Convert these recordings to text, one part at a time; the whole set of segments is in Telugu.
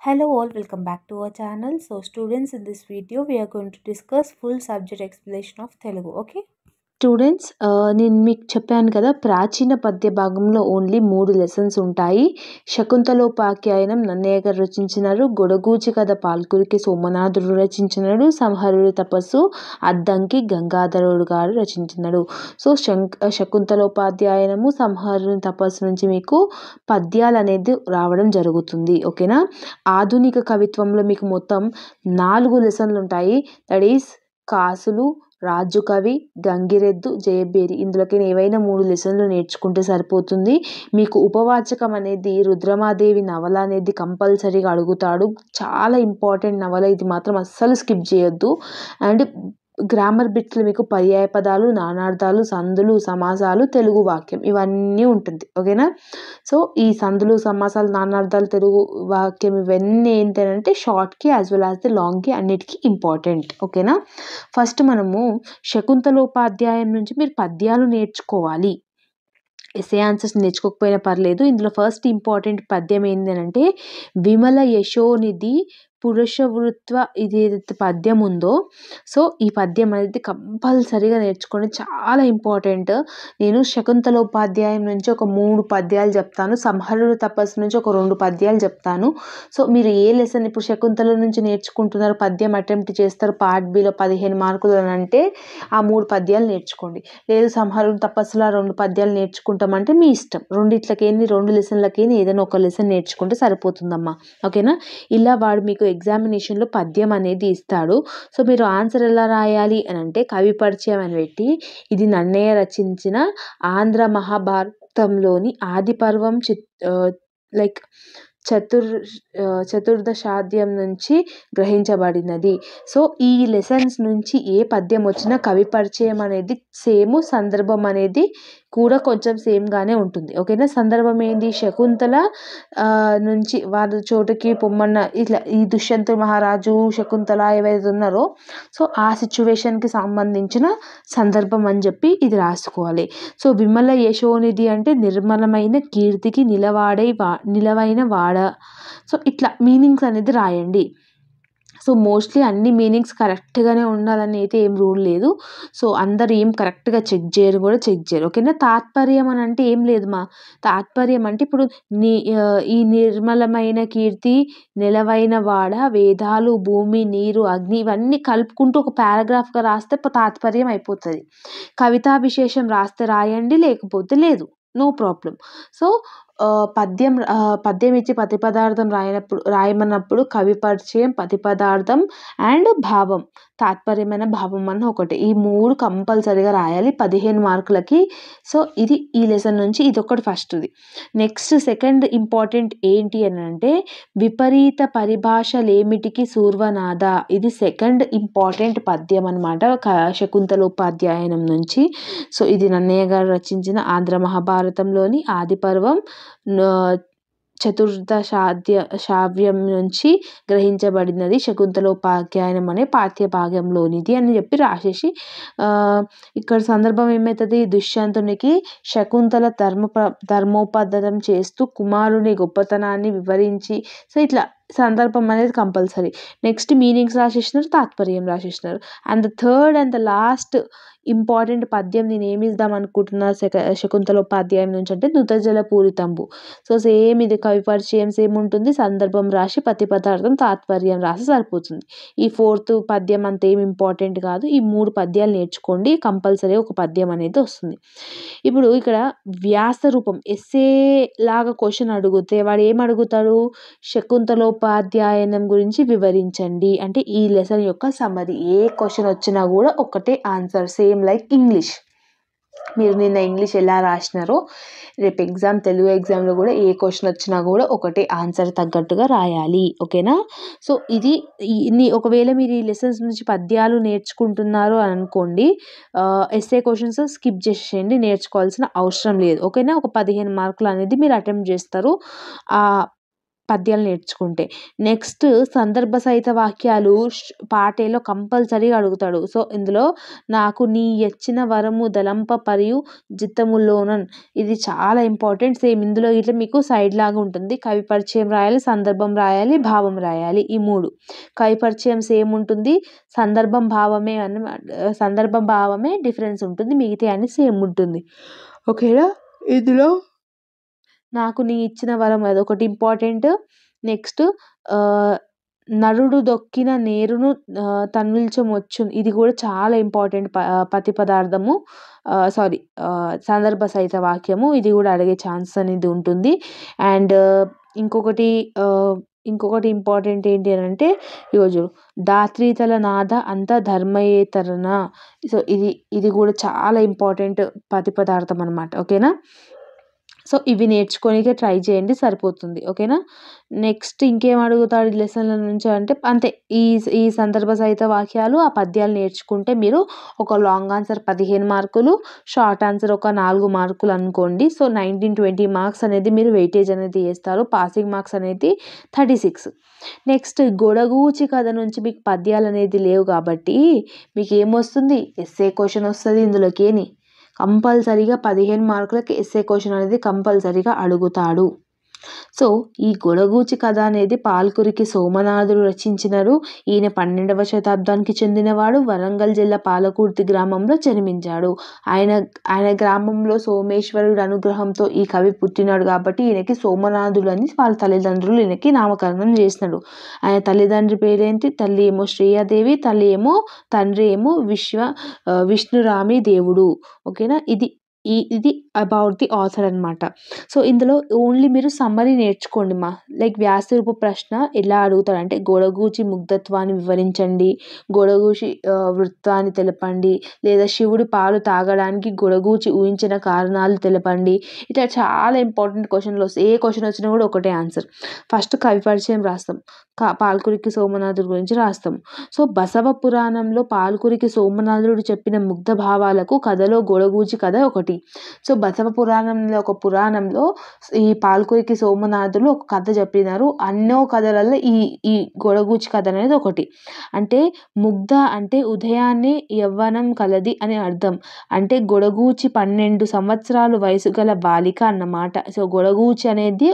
Hello all, welcome back to our channel. So students, in this video we are going to discuss full subject explanation of Telugu. Okay. Students నేను మీకు చెప్పాను కదా, ప్రాచీన పద్య భాగంలో ఓన్లీ 3 లెసన్స్ ఉంటాయి. శకుంతలోపాఖ్యానం నన్నయ్య గారు రచించినారు. గొడగూచి కథ పాల్కురికి సోమనాథుడు రచించినాడు. సంహరుడి తపస్సు అద్దంకి గంగాధరుడు గారు రచించినాడు. సో శకుంతలోపాధ్యాయనము సంహరుని తపస్సు నుంచి మీకు పద్యాలు అనేది రావడం జరుగుతుంది. ఓకేనా. ఆధునిక కవిత్వంలో మీకు మొత్తం 4 లెసన్లు ఉంటాయి. దట్ ఈస్ కాసులు, రాజు కవి, గంగిరెద్దు, జయభేరి. ఇందులోకి ఏవైనా 3 లెసన్లు నేర్చుకుంటే సరిపోతుంది. మీకు ఉపవాచకం అనేది రుద్రమాదేవి నవల అనేది కంపల్సరీగా అడుగుతాడు. చాలా ఇంపార్టెంట్ నవల ఇది, మాత్రం అస్సలు స్కిప్ చేయొద్దు. అండ్ గ్రామర్ బిట్స్లో మీకు పర్యాయ పదాలు, నానార్థాలు, సందులు, సమాసాలు, తెలుగు వాక్యం ఇవన్నీ ఉంటుంది. ఓకేనా. సో ఈ సందులు, సమాసాలు, నానార్థాలు, తెలుగు వాక్యం ఇవన్నీ ఏంటంటే షార్ట్కి యాజ్ వెల్ యాజ్ ది లాంగ్కి అన్నిటికీ ఇంపార్టెంట్. ఓకేనా. ఫస్ట్ మనము శకుంతలోపాధ్యాయం నుంచి మీరు పద్యాలు నేర్చుకోవాలి. ఎస్ఏ ఆన్సర్స్ నేర్చుకోకపోయినా పర్లేదు. ఇందులో ఫస్ట్ ఇంపార్టెంట్ పద్యం ఏంటంటే విమల యశోనిధి పురుషవృత్వ. ఇది ఏదైతే పద్యం ఉందో, సో ఈ పద్యం అనేది కంపల్సరీగా నేర్చుకోండి, చాలా ఇంపార్టెంట్. నేను శకుంతలోపాధ్యాయం నుంచి ఒక 3 పద్యాలు చెప్తాను, సంహరుడు తపస్సు నుంచి ఒక 2 పద్యాలు చెప్తాను. సో మీరు ఏ లెసన్ ఇప్పుడు శకుంతల నుంచి నేర్చుకుంటున్నారు, పద్యం అటెంప్ట్ చేస్తారు, పార్ట్ బిలో 15 మార్కులు అని అంటే ఆ 3 పద్యాలు నేర్చుకోండి. లేదు సంహరుడు తపస్సులో 2 పద్యాలు నేర్చుకుంటామంటే మీ ఇష్టం. రెండిట్లకేంది 2 లెసన్లకేంది ఏదైనా ఒక లెసన్ నేర్చుకుంటే సరిపోతుందమ్మా. ఓకేనా. ఇలా వాడు మీకు ఎగ్జామినేషన్లో పద్యం అనేది ఇస్తాడు. సో మీరు ఆన్సర్ ఎలా రాయాలి అని అంటే కవి పరిచయం అని పెట్టి, ఇది నన్నయ్య రచించిన ఆంధ్ర మహాభారతంలోని ఆది పర్వం లైక్ చతుర్దశాధ్యాయం నుంచి గ్రహించబడినది. సో ఈ లెసన్స్ నుంచి ఏ పద్యం వచ్చినా కవి పరిచయం అనేది సేమ్, సందర్భం అనేది కూడా కొంచెం సేమ్గానే ఉంటుంది. ఓకేనా. సందర్భం ఏంది, శకుంతల నుంచి వారి చోటుకి పొమ్మన్న ఇట్లా ఈ దుష్యంత మహారాజు శకుంతల ఏవైతే ఉన్నారో, సో ఆ సిచ్యువేషన్కి సంబంధించిన సందర్భం అని చెప్పి ఇది రాసుకోవాలి. సో విమల యశోనిధి అంటే నిర్మలమైన కీర్తికి నిలవైన వాడ. సో ఇట్లా మీనింగ్స్ అనేది రాయండి. సో మోస్ట్లీ అన్ని మీనింగ్స్ కరెక్ట్గానే ఉండాలని అయితే ఏం రూల్ లేదు. సో అందరు ఏం కరెక్ట్గా చెక్ చేయరు. ఓకేనా. తాత్పర్యం అని అంటే ఏం లేదు మా. తాత్పర్యం అంటే ఇప్పుడు ఈ నిర్మలమైన కీర్తి, నిలవైన వాడ, వేదాలు, భూమి, నీరు, అగ్ని ఇవన్నీ కలుపుకుంటూ ఒక పారాగ్రాఫ్గా రాస్తే తాత్పర్యం అయిపోతుంది. కవితా విశేషం రాస్తే రాయండి, లేకపోతే లేదు, నో ప్రాబ్లం. సో పద్యం ఇచ్చి ప్రతిపదార్థం రాయమన్నప్పుడు కవి పరిచయం, ప్రతిపదార్థం అండ్ భావం, తాత్పర్యమైన భావం అన్న ఒకటి, ఈ 3 కంపల్సరీగా రాయాలి 15 మార్కులకి. సో ఇది ఈ లెసన్ నుంచి ఇది ఒకటి ఫస్ట్ది. నెక్స్ట్ సెకండ్ ఇంపార్టెంట్ ఏంటి అని అంటే విపరీత పరిభాషలేమిటికి శూర్వనాథ. ఇది సెకండ్ ఇంపార్టెంట్ పద్యం అనమాట శకుంతలోపాధ్యాయనం నుంచి. సో ఇది నన్నయ్య గారు రచించిన ఆంధ్ర మహాభారతంలోని ఆది పర్వం చతుర్దశాధ్యాయం నుంచి గ్రహించబడినది, శకుంతలోపాఖ్యానం అనే పాఠ్యభాగంలోనిది అని చెప్పి రాసేసి, ఇక్కడ సందర్భం ఏమవుతుంది, దుష్యంతునికి శకుంతల ధర్మోపదేశం చేస్తూ కుమారుని గొప్పతనాన్ని వివరించి, సో ఇట్లా సందర్భం అనేది కంపల్సరీ. నెక్స్ట్ మీనింగ్స్ రాసేసినారు, తాత్పర్యం రాసేసినారు. And the third and the last important పద్యం నేను ఏమి ఇద్దాం అనుకుంటున్నా శకుంతలోపాధ్యాయం నుంచి అంటే నుతజల పూరితంబు. సో సేమ్ ఇది కవి పరిచయం సేమ్ ఉంటుంది, సందర్భం రాసి ప్రతిపదార్థం తాత్పర్యం రాసి సరిపోతుంది. ఈ 4th పద్యం అంత ఏం ఇంపార్టెంట్ కాదు. ఈ 3 పద్యాలు నేర్చుకోండి, కంపల్సరీ ఒక పద్యం అనేది వస్తుంది. ఇప్పుడు ఇక్కడ వ్యాస రూపం ఎస్సే లాగా క్వశ్చన్ అడిగితే వాడు ఏం అడుగుతాడు, శకుంతలోపాధ్యాయనం గురించి వివరించండి అంటే ఈ లెసన్ యొక్క సమ్మరీ. ఏ క్వశ్చన్ వచ్చినా కూడా ఒకటే ఆన్సర్, సేమ్ లైక్ ఇంగ్లీష్. మీరు నిన్న ఇంగ్లీష్ ఎలా రాసినారో రేపు తెలుగు ఎగ్జామ్లో కూడా ఏ క్వశ్చన్ వచ్చినా కూడా ఒకటే ఆన్సర్ తగ్గట్టుగా రాయాలి. ఓకేనా. సో ఇది ఒకవేళ మీరు ఈ లెసన్స్ నుంచి పద్యాలు నేర్చుకుంటున్నారు అని అనుకోండి, ఎస్ఏ క్వశ్చన్స్ స్కిప్ చేసేయండి, నేర్చుకోవాల్సిన అవసరం లేదు. ఓకేనా. ఒక 15 మార్కులు అనేది మీరు అటెంప్ట్ చేస్తారు. పద్యాలు నేర్చుకుంటే. నెక్స్ట్ సందర్భ సహిత వాక్యాలు పాటేలో కంపల్సరీగా అడుగుతాడు. సో ఇందులో నాకు నీ యచ్చిన వరము దలంప మరియు జిత్తములోనన్, ఇది చాలా ఇంపార్టెంట్. సేమ్ ఇందులో ఇట్లా మీకు సైడ్ లాగా ఉంటుంది. కవి పరిచయం రాయాలి, సందర్భం రాయాలి, భావం రాయాలి, ఈ 3. కవి పరిచయం సేమ్ ఉంటుంది, సందర్భం భావమే డిఫరెన్స్ ఉంటుంది, మిగతా అన్ని సేమ్ ఉంటుంది. ఓకేనా. ఇందులో నాకు నీ ఇచ్చిన వరం అదొకటి ఇంపార్టెంట్. నెక్స్ట్ నరుడు దొక్కిన నేరును తన్నుల్చమొచ్చు, ఇది కూడా చాలా ఇంపార్టెంట్ పతి పదార్థము, సందర్భ సహిత వాక్యము, ఇది కూడా అడిగే ఛాన్స్ అనేది ఉంటుంది. అండ్ ఇంకొకటి ఇంపార్టెంట్ ఏంటి అని అంటే ఈరోజు దాత్రీతల నాద అంత ధర్మయేతరన, సో ఇది కూడా చాలా ఇంపార్టెంట్ పతి పదార్థం అనమాట. ఓకేనా. సో ఇవి నేర్చుకోనికే ట్రై చేయండి, సరిపోతుంది. ఓకేనా. నెక్స్ట్ ఇంకేం అడుగుతాడు ఈ లెసన్ల నుంచి అంటే అంతే, ఈ సందర్భ సహిత వాక్యాలు, ఆ పద్యాలు నేర్చుకుంటే మీరు ఒక లాంగ్ ఆన్సర్ 15 మార్కులు, షార్ట్ ఆన్సర్ ఒక 4 మార్కులు అనుకోండి. సో 19-20 మార్క్స్ అనేది మీరు వెయిటేజ్ అనేది వేస్తారు. పాసింగ్ మార్క్స్ అనేది 36. నెక్స్ట్ గొడగూచి కథ నుంచి మీకు పద్యాలు అనేది లేవు కాబట్టి మీకు ఏమొస్తుంది, ఎస్ఏ క్వశ్చన్ వస్తుంది. ఇందులోకేని కంపల్సరీగా 15 మార్కులకి ఎస్ఏ క్వశ్చన్ అనేది కంపల్సరీగా అడుగుతాడు. సో ఈ గొడగూచి కథ అనేది పాల్కురికి సోమనాథుడు రచించినారు. ఈయన 12వ శతాబ్దానికి చెందినవాడు. వరంగల్ జిల్లా పాలకుర్తి గ్రామంలో జన్మించాడు. ఆయన గ్రామంలో సోమేశ్వరుడు అనుగ్రహంతో ఈ కవి పుట్టినాడు కాబట్టి ఈయనకి సోమనాథుడు అని వాళ్ళ తల్లిదండ్రులు ఈయనకి నామకరణం చేసినాడు. ఆయన తల్లిదండ్రి పేరేంటి, తల్లి ఏమో శ్రీయాదేవి, తండ్రి ఏమో విష్ణురామి దేవుడు. ఓకేనా. ఇది అబౌట్ ది ఆథర్ అనమాట. సో ఇందులో ఓన్లీ మీరు సమ్మరీ నేర్చుకోండి లైక్ వ్యాసరూప ప్రశ్న ఎలా అడుగుతాడంటే గొడగూచి ముగ్ధత్వాన్ని వివరించండి, గొడగూచి వృత్తాన్ని తెలపండి, లేదా శివుడి పాలు తాగడానికి గొడగూచి ఊహించిన కారణాలు తెలపండి. ఇట్లా చాలా ఇంపార్టెంట్ క్వశ్చన్లు వస్తాయి. ఏ క్వశ్చన్ వచ్చినా కూడా ఒకటే ఆన్సర్. ఫస్ట్ కవి పరిచయం రాస్తాం, పాల్కురికి సోమనాథుడి గురించి రాస్తాం. సో బసవ పురాణంలో పాల్కురికి సోమనాథుడు చెప్పిన ముగ్ధ భావాలకు కథలో గొడగూచి కథ ఒకటి. సో బసవ పురాణంలో ఒక పురాణంలో ఈ పాల్కురికి సోమనాథులు ఒక కథ చెప్పినారు. అన్నో కథలలో ఈ గొడగూచి కథ అనేది ఒకటి. అంటే ముగ్ధ అంటే ఉదయాన్నే యవ్వనం కలది అని అర్థం. అంటే గొడగూచి 12 సంవత్సరాలు వయసు గల బాలిక అన్నమాట. సో గొడగూచి అనేది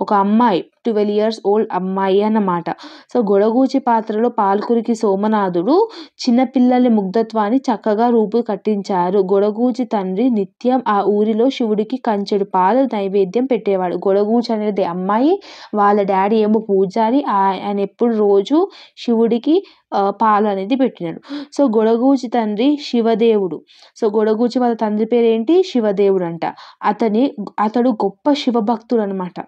ఒక అమ్మాయి, 12 years old అమ్మాయి అన్నమాట. సో గొడగూచి పాత్రలో పాల్కురికి సోమనాథుడు చిన్నపిల్లల ముగ్ధత్వాన్ని చక్కగా రూపు కట్టించారు. గొడగూచి తండ్రి నిత్యం ఆ ఊరిలో శివుడికి కంచెడు పాలు నైవేద్యం పెట్టేవాడు. గొడగూచి అనేది అమ్మాయి, వాళ్ళ డాడీ ఏమో పూజారి, ఆయన ఎప్పుడు రోజు శివుడికి పాలు అనేది పెట్టినాడు. సో గొడగూచి తండ్రి శివదేవుడు. సో గొడగూచి వాళ్ళ తండ్రి పేరు ఏంటి, శివదేవుడు అంట. అతడు గొప్ప శివభక్తుడు అనమాట.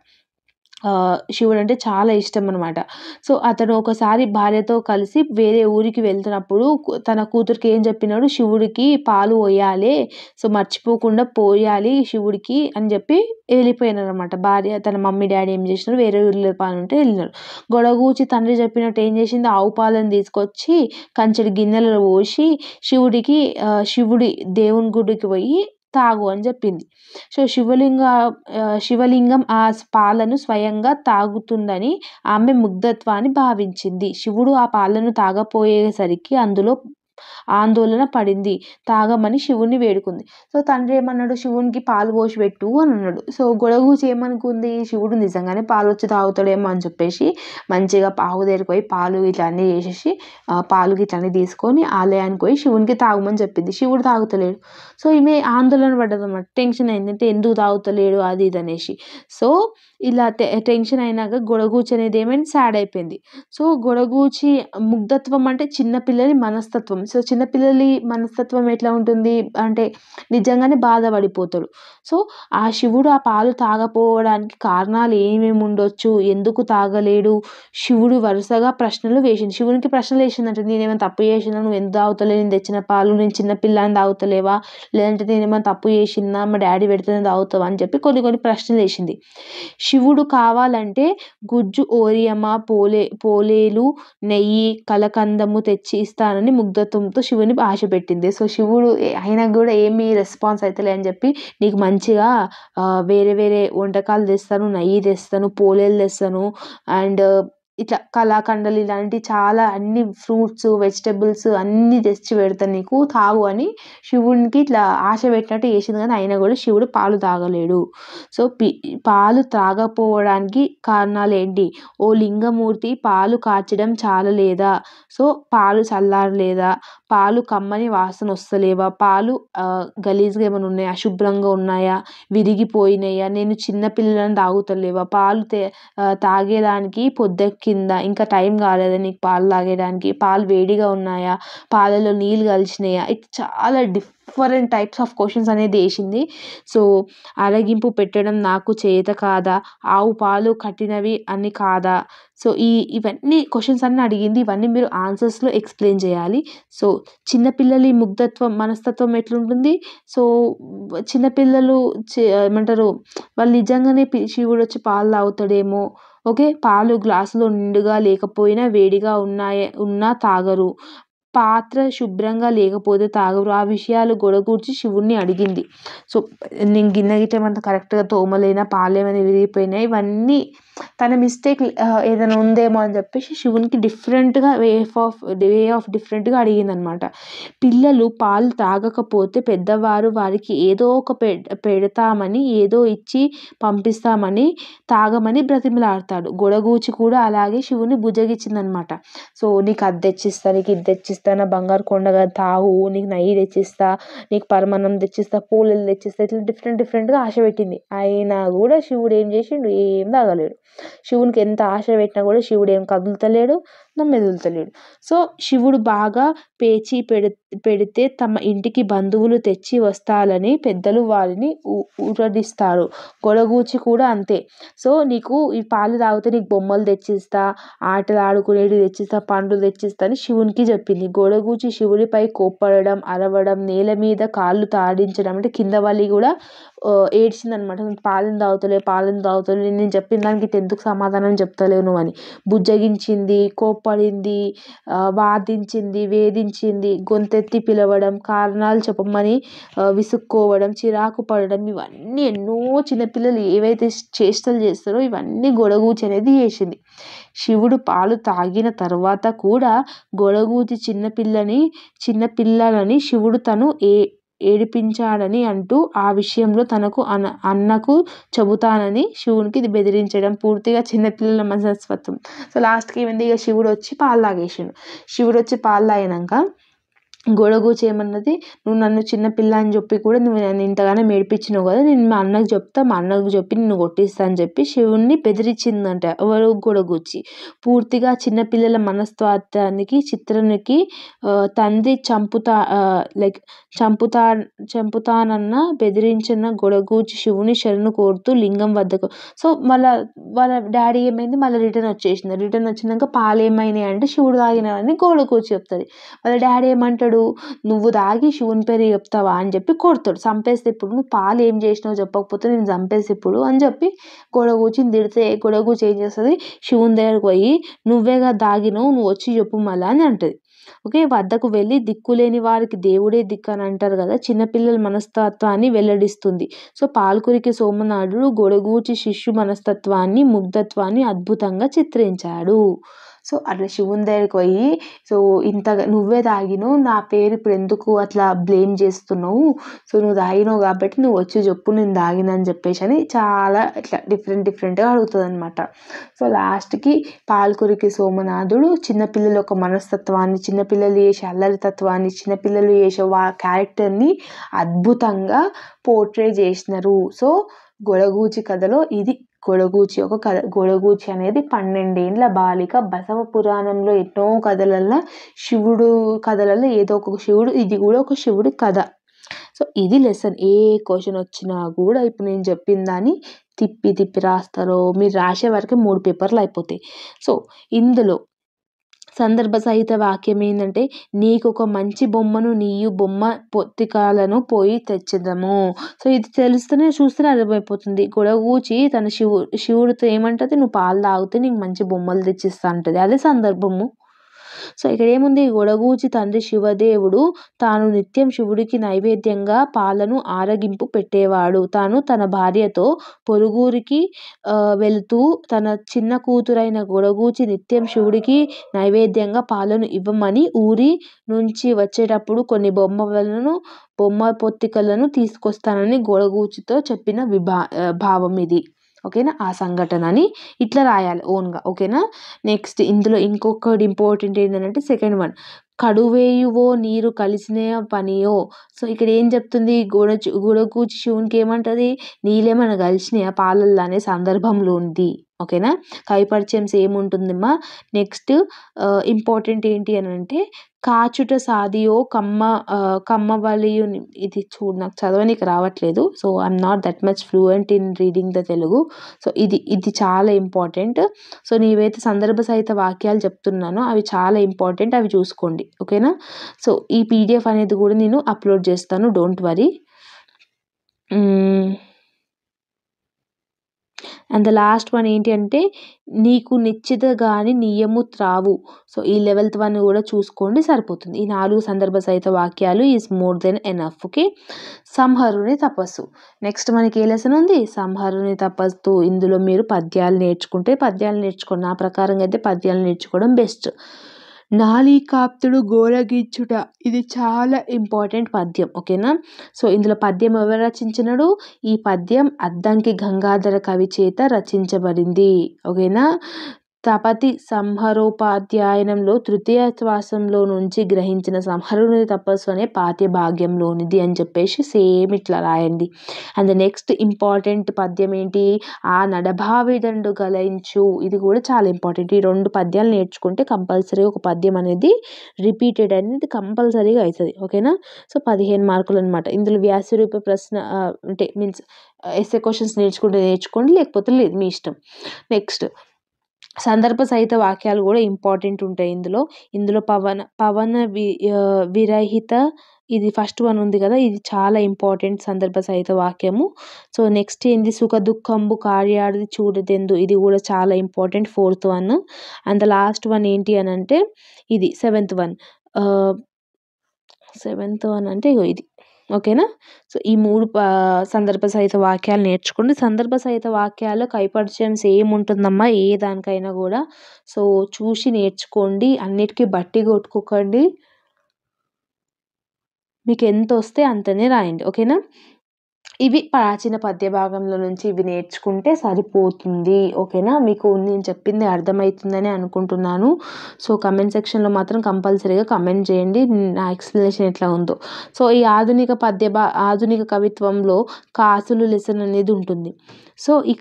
శివుడు అంటే చాలా ఇష్టం అనమాట. సో అతను ఒకసారి భార్యతో కలిసి వేరే ఊరికి వెళ్తున్నప్పుడు తన కూతురికి ఏం చెప్పినాడు, శివుడికి పాలు పోయాలి, సో మర్చిపోకుండా పోయాలి శివుడికి అని చెప్పి వెళ్ళిపోయినారు అనమాట. భార్య తన మమ్మీ డాడీ ఏం చేసినారు, వేరే ఊరిలో పాలు ఉంటే వెళ్ళినారు. గొడగూచి తండ్రి చెప్పినట్టు ఏం చేసింది, ఆవు పాలను తీసుకొచ్చి కంచెడి గిన్నెలలో పోసి శివుడి దేవుని గుడికి పోయి తాగు అని చెప్పింది. సో శివలింగం ఆ పాలను స్వయంగా తాగుతుందని ఆమె ముగ్ధత్వాన్ని భావించింది. శివుడు ఆ పాలను తాగపోయేసరికి అందులో ఆందోళన పడింది. తాగమని శివుణ్ణి వేడుకుంది. సో తండ్రి ఏమన్నాడు, శివునికి పాలు పోసి పెట్టు అని అన్నాడు. సో గొడగూచి ఏమనుకుంది, శివుడు నిజంగానే పాలు వచ్చి తాగుతాడేమో అని చెప్పేసి మంచిగా ఆవు దగ్గరికి పోయి పాలు ఇట్లా అన్నీ చేసేసి పాలు ఇట్లా అన్నీ తీసుకొని ఆలయానికి పోయి శివునికి తాగమని చెప్పింది. శివుడు తాగుతలేడు. సో ఈమె ఆందోళన పడ్డది అన్నమాట. టెన్షన్ అయిందంటే ఎందుకు తాగుతలేడు అది ఇది అనేసి. సో ఇలా టెన్షన్ అయినాక గొడగూచి అనేది ఏమైంది, సాడ్ అయిపోయింది. సో గొడగూచి ముగ్ధత్వం అంటే చిన్నపిల్లలి మనస్తత్వం. సో చిన్నపిల్లలి మనస్తత్వం ఎట్లా ఉంటుంది అంటే నిజంగానే బాధపడిపోతాడు. సో ఆ శివుడు ఆ పాలు తాగపోవడానికి కారణాలు ఏమేమి ఉండొచ్చు, ఎందుకు తాగలేడు, శివుడు వరుసగా ప్రశ్నలు వేసింది. శివునికి ప్రశ్నలు వేసిందంటే నేనేమైనా తప్పు చేసినా, నువ్వు ఎందుకు తాగుతలేవు, నేను తెచ్చిన పాలు నేను చిన్నపిల్లని తాగుతలేవా, లేదంటే నేనేమైనా తప్పు చేసినా మా డాడీ పెడితేనే తాగుతావా అని చెప్పి కొన్ని ప్రశ్నలు వేసింది. శివుడు కావాలంటే గుజ్జు ఓరియమా పోలేలు నెయ్యి కలకందము తెచ్చి ఇస్తానని ముగ్ధత్వంతో శివుని ఆశ పెట్టింది. సో శివుడు అయినా కూడా ఏమీ రెస్పాన్స్ అవుతలే అని చెప్పి నీకు మంచిగా వేరే వేరే వంటకాలు తెస్తాను, నెయ్యి తెస్తాను, పోలేలు తెస్తాను అండ్ ఇట్లా కలాకండలు ఇలాంటి చాలా అన్ని ఫ్రూట్స్ వెజిటబుల్స్ అన్నీ తెచ్చి పెడతాను నీకు తాగు అని శివునికి ఇట్లా ఆశ పెట్టినట్టు చేసింది. కానీ అయినా కూడా శివుడు పాలు తాగలేడు. సో పాలు తాగపోవడానికి కారణాలు ఏంటి? ఓ లింగమూర్తి పాలు కాచడం చాలా లేదా? సో పాలు చల్లారలేదా? పాలు కమ్మని వాసన వస్తలేవా? పాలు గలీజ్గా ఏమైనా ఉన్నాయా? అశుభ్రంగా ఉన్నాయా? విరిగిపోయినాయా? నేను చిన్నపిల్లలను తాగుతలేవా? పాలు తాగేదానికి పొద్దెక్కిందా? ఇంకా టైం కాలేదా నీకు పాలు తాగేదానికి? పాలు వేడిగా ఉన్నాయా? పాలలో నీళ్ళు కలిసినాయా? ఇది చాలా డిఫరెంట్ టైప్స్ ఆఫ్ క్వశ్చన్స్ అనేది వేసింది. సో అరగింపు పెట్టడం నాకు చేత కాదా? ఆవు పాలు కట్టినవి అని కాదా? సో ఇవన్నీ క్వశ్చన్స్ అన్నీ అడిగింది. ఇవన్నీ మీరు ఆన్సర్స్లో ఎక్స్ప్లెయిన్ చేయాలి. సో చిన్నపిల్లలి మనస్తత్వం ఎట్లుంటుంది? సో చిన్నపిల్లలు ఏమంటారు వాళ్ళు నిజంగానే శివుడు వచ్చి పాలు తాగుతాడేమో. ఓకే, పాలు గ్లాసులో నిండుగా లేకపోయినా వేడిగా ఉన్నా తాగరు. పాత్ర శుభ్రంగా లేకపోతే తాగరు. ఆ విషయాలు గొడగూర్చి శివుణ్ణి అడిగింది. సో నేను గిన్నె గిట్ట ఏమంత కరెక్ట్గా తోమలేనా? పాలు ఏమైనా విరిగిపోయినాయి? ఇవన్నీ తన మిస్టేక్ ఏదైనా ఉందేమో అని చెప్పేసి శివునికి డిఫరెంట్గా వే ఆఫ్ డిఫరెంట్గా అడిగింది అనమాట. పిల్లలు పాలు తాగకపోతే పెద్దవారు వారికి ఏదో ఒక పెడతామని ఏదో ఇచ్చి పంపిస్తామని తాగమని బ్రతిమలాడతాడు. గొడగూచి కూడా అలాగే శివుని బుజ్జగిచ్చిందనమాట. సో నీకు అది తెచ్చిస్తా, నీకు ఇది తెచ్చిస్తా, నా బంగారు కొండగా తాగు, నీకు నెయ్యి తెచ్చిస్తా, నీకు పరమాన్నం తెచ్చిస్తా, పూలలు తెచ్చిస్తా, ఇట్లా డిఫరెంట్గా ఆశ పెట్టింది. అయినా కూడా శివుడు ఏం చేసిండు? ఏం తాగలేడు. శివునికి ఎంత ఆశ పెట్టినా కూడా శివుడు ఏం కదులుతలేడు, మెదులుతలేడు. సో శివుడు బాగా పేచి పెడితే తమ ఇంటికి బంధువులు తెచ్చి వస్తాలని పెద్దలు వారిని ఊరడిస్తారు. గొడగూచి కూడా అంతే. సో నీకు ఈ పాలు తాగితే నీకు బొమ్మలు తెచ్చిస్తా, ఆటలు ఆడుకునేవి తెచ్చిస్తా, పండ్లు తెచ్చిస్తా అని శివునికి చెప్పింది. గొడగూచి శివుడిపై కోప్పడడం, అరవడం, నేల మీద కాళ్ళు తాడించడం అంటే కింద వాళ్ళు కూడా ఏడ్చిందనమాట. పాలను తాగుతలే నేను చెప్పిన దానికి ఎందుకు సమాధానం చెప్తలేవు నువ్వు అని బుజ్జగించింది, కోప్పడింది, వాదించింది, వేధించింది, గొంతెత్తి పిలవడం, కారణాలు చెప్పమని విసుక్కోవడం, చిరాకు పడడం, ఇవన్నీ ఎన్నో చిన్నపిల్లలు ఏవైతే చేష్టలు చేస్తారో ఇవన్నీ గొడగూచి అనేది చేసింది. శివుడు పాలు తాగిన తర్వాత కూడా గొడగూచి చిన్నపిల్లలని శివుడు తను ఏడిపించాడని అంటూ ఆ విషయంలో తనకు అన్నకు చెబుతానని శివునికి ఇది బెదిరించడం పూర్తిగా చిన్నపిల్లల మనస్తత్వం. సో లాస్ట్కి ఏమైంది? ఇక శివుడు వచ్చి పాలు తాగేసిండు. శివుడు వచ్చి పాలు తాగినాక గొడగూచి ఏమన్నది, నువ్వు నన్ను చిన్నపిల్ల అని చెప్పి కూడా నువ్వు నన్ను ఇంతగానో ఏడిపించినావు కదా, నేను మా అన్నకు చెప్తా, మా అన్నకు చెప్పి నిన్ను కొట్టిస్తా అని చెప్పి శివుణ్ణి బెదిరించిందంట. ఎవరు? గొడగూచి. పూర్తిగా చిన్నపిల్లల మనస్తత్వానికి చిత్రానికి తండ్రి చంపుతానన్న బెదిరించిన గొడగూచి శివుని శరణు కోరుతూ లింగం వద్దకు. సో వాళ్ళ డాడీ ఏమైంది? మళ్ళీ రిటర్న్ వచ్చినాక పాలు ఏమైనాయి అంటే శివుడు తాగినవని గొడగూచి చెప్తుంది. వాళ్ళ డాడీ ఏమంటాడు? నువ్వు తాగి శివుని పేరు చెప్తావా అని చెప్పి కొడతాడు. చంపేస్తే ఇప్పుడు నువ్వు పాలు ఏం చేసినావు చెప్పకపోతే నేను చంపేసి ఇప్పుడు అని చెప్పి గొడగూచిని తిడితే గొడగూచి ఏం చేస్తుంది? శివుని దగ్గరకు పోయి నువ్వేగా దాగినావు, నువ్వు వచ్చి చెప్పు మళ్ళా అని అంటది. ఓకే, వద్దకు వెళ్ళి దిక్కులేని వారికి దేవుడే దిక్కు అని అంటారు కదా, చిన్నపిల్లల మనస్తత్వాన్ని వెల్లడిస్తుంది. సో పాల్కురికి సోమనాథుడు గొడగూచి శిష్యు మనస్తత్వాన్ని ముగ్ధత్వాన్ని అద్భుతంగా చిత్రించాడు. సో అట్లా శివుని దగ్గరికి పోయి, సో ఇంతగా నువ్వే తాగినావు, నా పేరు ఇప్పుడు ఎందుకు అట్లా బ్లేమ్ చేస్తున్నావు, సో నువ్వు తాగినావు కాబట్టి నువ్వు వచ్చి చెప్పు నేను తాగినా అని చెప్పేసి అని చాలా ఇట్లా డిఫరెంట్గా అడుగుతుంది అనమాట. సో లాస్ట్కి పాల్కురికి సోమనాథుడు చిన్నపిల్లల యొక్క మనస్తత్వాన్ని, చిన్నపిల్లలు చేసే అల్లరితత్వాన్ని, చిన్నపిల్లలు చేసే క్యారెక్టర్ని అద్భుతంగా పోర్ట్రే చేసినారు. సో గొడగూచి కథలో ఇది గొడగూచి ఒక కథ. గొడగూచి అనేది 12 ఏళ్ళ బాలిక. బసవ పురాణంలో ఎన్నో కథలల్లో శివుడు కథలలో ఏదో ఒక శివుడు, ఇది కూడా ఒక శివుడి కథ. సో ఇది లెసన్. ఏ క్వశ్చన్ వచ్చినా కూడా ఇప్పుడు నేను చెప్పిన దాన్ని తిప్పి రాస్తారో, మీరు రాసే వరకు 3 పేపర్లు అయిపోతాయి. సో ఇందులో సందర్భ సహిత వాక్యం ఏంటంటే, నీకొక మంచి బొమ్మను నీయు బొమ్మ పొత్తికాలను పోయి తెచ్చెదము. సో ఇది తెలుస్తూనే చూస్తూనే అర్థమైపోతుంది. గొడగూచి తన శివుడితో ఏమంటది, నువ్వు పాలు తాగితే నీకు మంచి బొమ్మలు తెచ్చిస్తా అంటది. అదే సందర్భము. సో ఇక్కడ ఏముంది, గొడగూచి తండ్రి శివదేవుడు తాను నిత్యం శివుడికి నైవేద్యంగా పాలను ఆరగింపు పెట్టేవాడు. తాను తన భార్యతో పొరుగురికి వెళుతూ తన చిన్న కూతురైన గొడగూచి నిత్యం శివుడికి నైవేద్యంగా పాలను ఇవ్వమని ఊరి నుంచి వచ్చేటప్పుడు కొన్ని బొమ్మ పొత్తికలను తీసుకొస్తానని గొడగూచితో చెప్పిన భావం ఇది. ఓకేనా, ఆ సంఘటనని ఇట్లా రాయాలి ఓన్గా. ఓకేనా. నెక్స్ట్ ఇందులో ఇంకొకటి ఇంపార్టెంట్ ఏంటంటే సెకండ్ వన్, కడువేయువో నీరు కలిసిన పనియో. సో ఇక్కడ ఏం చెప్తుంది, గొడగూచి శివునికి ఏమంటది, నీళ్ళేమైనా కలిసినాయా పాలల్లో అనే సందర్భంలో ఉంది. ఓకేనా. కవిపరిచయం సేమ్ ఉంటుందమ్మా. నెక్స్ట్ ఇంపార్టెంట్ ఏంటి అని అంటే, కాచుట సాదియో కమ్మవలియు. ఇది చూడు, నాకు చదవనికి రావట్లేదు. So I'm not that much fluent in reading the Telugu. So ఇది చాలా ఇంపార్టెంట్. సో నీవైతే సందర్భ సహిత వాక్యాలు చెప్తున్నానో అవి చాలా ఇంపార్టెంట్, అవి చూసుకోండి. ఓకేనా. సో ఈ PDF అనేది కూడా నేను అప్లోడ్ చేస్తాను, don't worry. And the last one ఏంటి అంటే, నీకు నిశ్చిత గాని నియము త్రావు. సో ఈ 11th వన్ కూడా చూసుకోండి, సరిపోతుంది. ఈ 4 సందర్భ సహిత వాక్యాలు is more than enough. Okay. సంహరుని తపస్సు. నెక్స్ట్ మనకి ఏ లెసన్ ఉంది, సంహరుని తపస్సు. ఇందులో మీరు పద్యాలు నేర్చుకుంటే పద్యాలు నేర్చుకోండి. నా ప్రకారంగా అయితే పద్యాలు నేర్చుకోవడం బెస్ట్. నాళీకాప్తుడు గోరగించుట, ఇది చాలా ఇంపార్టెంట్ పద్యం. ఓకేనా. సో ఇందులో పద్యం ఎవరు రచించినాడు, ఈ పద్యం అద్దంకి గంగాధర కవి చేత రచించబడింది. ఓకేనా. తపతి సంహరోపాధ్యాయనంలో తృతీయ శ్వాసంలో నుంచి గ్రహించిన సంహరుని తపస్సు అనే పాఠ్య భాగ్యంలోనిది అని చెప్పేసి సేమ్ ఇట్లా రాయండి. అండ్ నెక్స్ట్ ఇంపార్టెంట్ పద్యం ఏంటి, ఆ నడభావిదండు గలయించు. ఇది కూడా చాలా ఇంపార్టెంట్. ఈ 2 పద్యాలు నేర్చుకుంటే కంపల్సరీ ఒక పద్యం అనేది రిపీటెడ్ అనేది కంపల్సరీగా అవుతుంది. ఓకేనా. సో 15 మార్కులు అనమాట. ఇందులో వ్యాసరూప ప్రశ్న అంటే మీన్స్ ఎస్ఏ క్వశ్చన్స్ నేర్చుకోండి, లేకపోతే లేదు, మీ ఇష్టం. నెక్స్ట్ సందర్భ సహిత వాక్యాలు కూడా ఇంపార్టెంట్ ఉంటాయి ఇందులో పవన విరహిత, ఇది ఫస్ట్ వన్ ఉంది కదా, ఇది చాలా ఇంపార్టెంట్ సందర్భ సహిత వాక్యము. సో నెక్స్ట్ ఏంది, సుఖ దుఃఖంబు కార్యాడిది చూడదెందు. ఇది కూడా చాలా important, 4th one. And last one ఏంటి అని అంటే, ఇది 7th వన్. 7th వన్ అంటే ఇది. ఓకేనా. సో ఈ 3 సందర్భ సహిత వాక్యాలు నేర్చుకోండి. సందర్భ సహిత వాక్యాలు కైపరిచయం సేమ్ ఉంటుందమ్మా ఏ దానికైనా కూడా. సో చూసి నేర్చుకోండి, అన్నిటికీ బట్టి కొట్టుకోకండి, మీకు ఎంత వస్తే అంతనే రాయండి. ఓకేనా. ఇవి ప్రాచీన పద్య భాగంలో నుంచి ఇవి నేర్చుకుంటే సరిపోతుంది. ఓకేనా. మీకు నేను చెప్పింది అర్థమవుతుందని అనుకుంటున్నాను. సో కమెంట్ సెక్షన్లో మాత్రం కంపల్సరీగా కమెంట్ చేయండి నా ఎక్స్ప్లెనేషన్ ఎట్లా ఉందో. సో ఈ ఆధునిక కవిత్వంలో కాసులు లెసన్ అనేది ఉంటుంది. సో ఈ